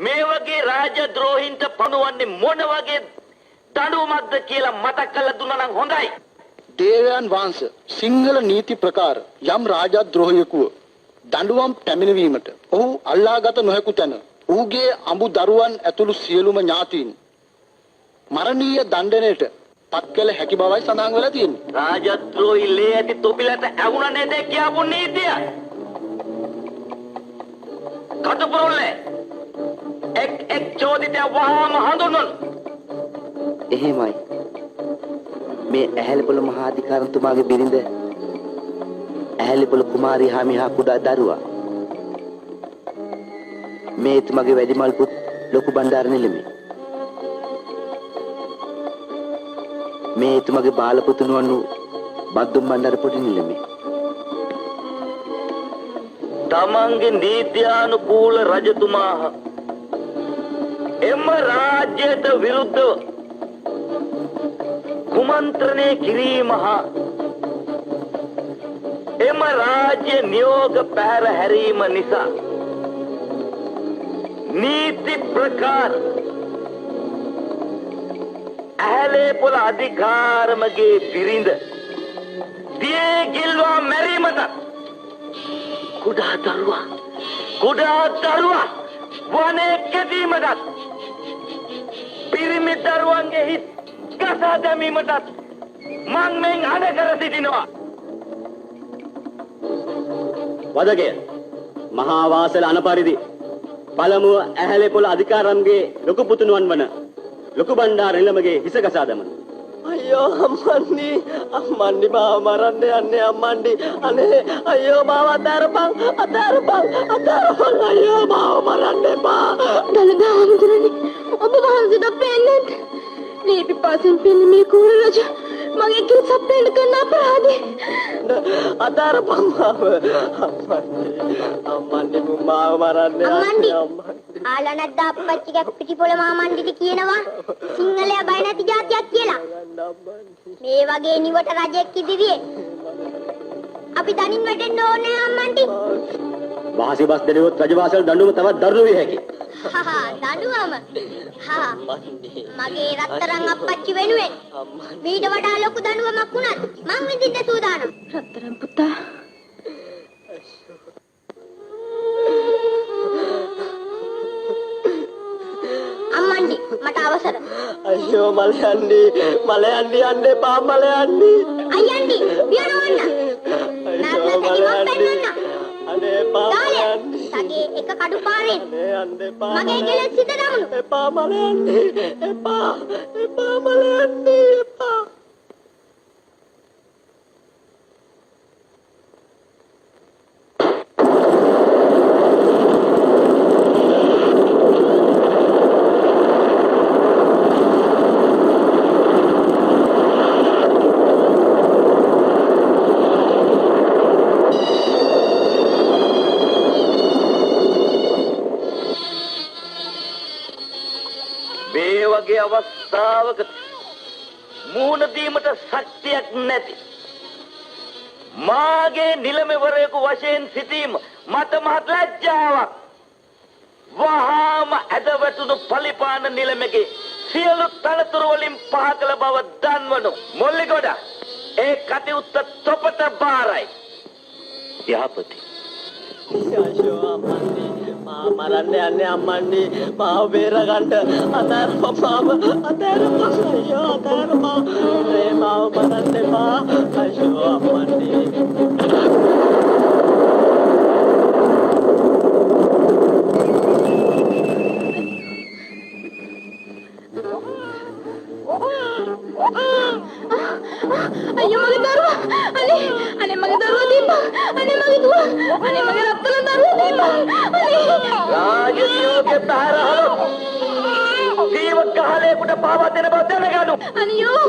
මේ වගේ රාජද්‍රෝහින්ට පණුවන්නේ මොන වගේ දඬුවමක්ද කියලා මතක් කරලා දුන්නා නම් හොඳයි. දේවයන් වහන්සේ සිංහල නීති ප්‍රකාර යම් රාජද්‍රෝහියෙකු දඬුවම් පැමිණවීමට ඔහු අල්ලාගත නොහැකු තැන ඔහුගේ අඹු දරුවන් ඇතුළු සියලුම ඥාතීන් මරණීය දඬුවමට පත් කළ හැකි බවයි සඳහන් වෙලා තියෙන්නේ. රාජද්‍රෝහි ලේ ඇති තොපිලට ඇවුණ නේද කියපු නීතිය? කටුපොරොල්ලේ එක් චෝදිතය වහාම හඳුන්වනු. එහෙමයි. මේ ඇහැලපොළ මහාධිකාරතුමාගේ බිරිඳ ඇහැලපොළ කුමාරී හාමිහා කුඩා දරුවා. මේ එතුමාගේ වැඩිමල් පුත් ලොකු බණ්ඩාර නිලමේ. මේ එතුමාගේ බාල පුතුණුවන් වූ බද්දුම් බණ්ඩාර පොඩි නිලමේ. තමන්ගේ නීත්‍යානුකූල රජතුමා එම රාජ්‍යයට විරුද්ධව කුමන්ත්‍රණය කිරීම හා එම රාජ්‍ය නියෝග පැහැර හැරීම නිසා නීති ප්‍රකාර ඇහැලේපොළ අධිකාරමගේ බිරිඳ දියේ ගිල්වා මැරීමට කුඩා දරුවා වනේ කැදීමට පිරිමි දරුවන්ගේ හිත් ගසා දැමීමට මං මෙන් අනකර සිටිනවා. වදකය මහා වාසල අනපරිදි පළමුව ඇහැලේපොළ අධිකාරම්ගේ ලොකු පුතුණුවන් වන ලොකු බණ්ඩාර නිලමගේ හිස ගසා දමන. අයියෝ අම්මන්ඩි මාව මරන්න යන්නේ අම්මන්ඩි. අනේ අයියෝ මාව අතාරපන් අයියෝ මාව මරන්න එපා. දළදා හමුදුරනේ ඔබ වහන්සේට පෙන්නේ මේ පිපාසෙන් පෙන්නේ මේ කූර රජ මගේ කිරි සප්පේට කරන අපරාධේ. අතාරපන් මාව අම්මන්ඩි මාව මරන්න යන්නේ අම්මන්ඩි. ආලා නැද්ද අප්පච්චිගේ පිටිපොළ මාමණ්ඩිට කියනවා සිංහලයා බය නැති જાතියක් කියලා. මේ වගේ නිවට රජෙක් ඉදිරියේ අපි තනින් වැටෙන්න ඕනේ අම්මන්ටි. වාසි බස් දෙවියොත් රජවාසල් දඬුවම තවත් දරුණු විය හැකියි. දඬුවම මගේ රත්තරන් අප්පච්චි වෙනුවෙන් මීට වඩා ලොකු දඬුවමක් වුණත් මං විඳින්න සූදානම්. රත්තරන් පුතා අම්මන්ඩි මට අවසර. අයියෝ මලයන්ඩි යන්න එපා මලයන්ඩි. අයියන්ඩි පියනවන්න. අයියෝ මලයන්ඩි අනේ එපා මලයන්ඩි. සගේ එක කඩු පාරෙන් යන්න එපා. මගේ කෙලෙස් සිත දමනු. එපා මලයන්ඩි එපා මලයන්ඩි එපා. අවස්ථාවක මූණ දීමට ශක්තියක් නැති මාගේ නිලමවරයෙකු වශයෙන් සිටීම මට මහත් ලැජ්ජාවක්. වහාම ඇදවැටුණු පලිපාන නිලමගේ සියලු තනතුරු වලින් පහ කළ බව දන්වනු. මොල්ලිගොඩ ඒ කටයුත්ත තොපට බාරයි. යහපති අයියෝ අම්මන්ඩි මාව මරන්න යන්නේ අම්මන්ඩි. මාව බේරගන්න අතාරපන් අයියෝ අතාරපන්. මේ මාව මරන්න එපා අයියෝ අම්මන්ඩි. අයියෝ මගේ දරුවා අනේ මගේ දරුවා දීපන්. අනේ මගේ දුව අනේ මගේ රත්තරන් දරුවා දීපන්. අනේ රාජ්‍යයේ තාරහල ජීව කාලයකට පාවා දෙන බව දැනගනු. අනියෝ